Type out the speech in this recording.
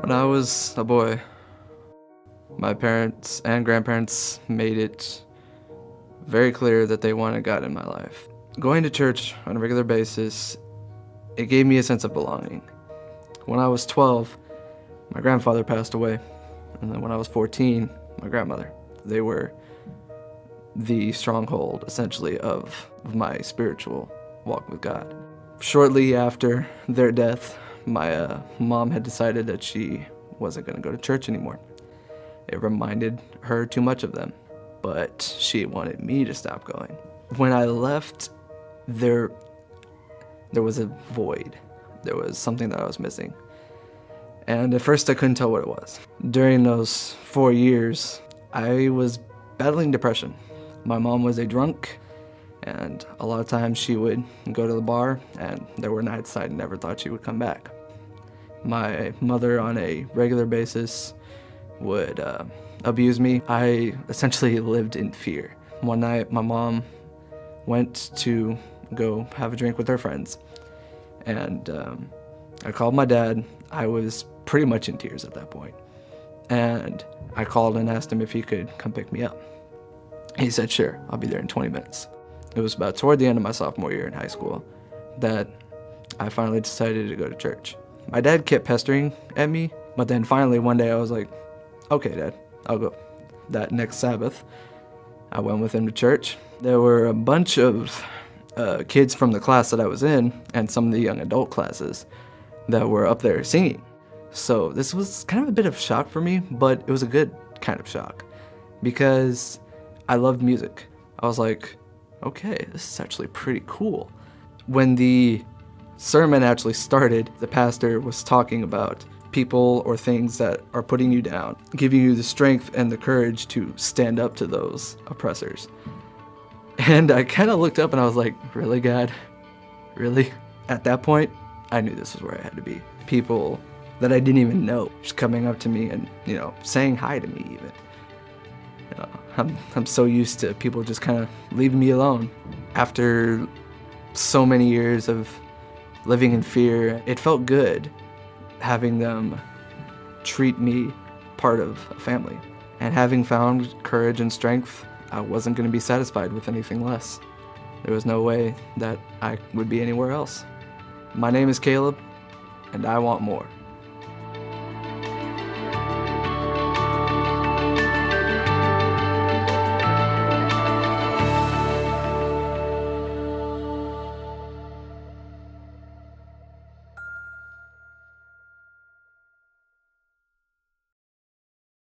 When I was a boy, my parents and grandparents made it very clear that they wanted God in my life. Going to church on a regular basis, it gave me a sense of belonging. When I was 12, my grandfather passed away, and then when I was 14, my grandmother. They were the stronghold, essentially, of my spiritual walk with God. Shortly after their death, my mom had decided that she wasn't going to go to church anymore. It reminded her too much of them, but she wanted me to stop going. When I left, there was a void. There was something that I was missing. And at first I couldn't tell what it was. During those 4 years, I was battling depression. My mom was a drunk, and a lot of times she would go to the bar, and there were nights I never thought she would come back. My mother, on a regular basis, would abuse me. I essentially lived in fear. One night, my mom went to go have a drink with her friends, and I called my dad. I was pretty much in tears at that point, and I called and asked him if he could come pick me up. He said, "Sure, I'll be there in 20 minutes." It was about toward the end of my sophomore year in high school that I finally decided to go to church. My dad kept pestering at me, but then finally one day I was like, "Okay, Dad, I'll go." That next Sabbath, I went with him to church. There were a bunch of kids from the class that I was in and some of the young adult classes that were up there singing. So this was kind of a bit of a shock for me, but it was a good kind of shock because I loved music. I was like, okay, this is actually pretty cool. When the sermon actually started, the pastor was talking about people or things that are putting you down, giving you the strength and the courage to stand up to those oppressors. And I kind of looked up and I was like, really, God? Really? At that point, I knew this was where I had to be. People that I didn't even know just coming up to me and, saying hi to me even. I'm so used to people just kind of leaving me alone. After so many years of living in fear, it felt good having them treat me part of a family. And having found courage and strength, I wasn't going to be satisfied with anything less. There was no way that I would be anywhere else. My name is Caleb, and I want more.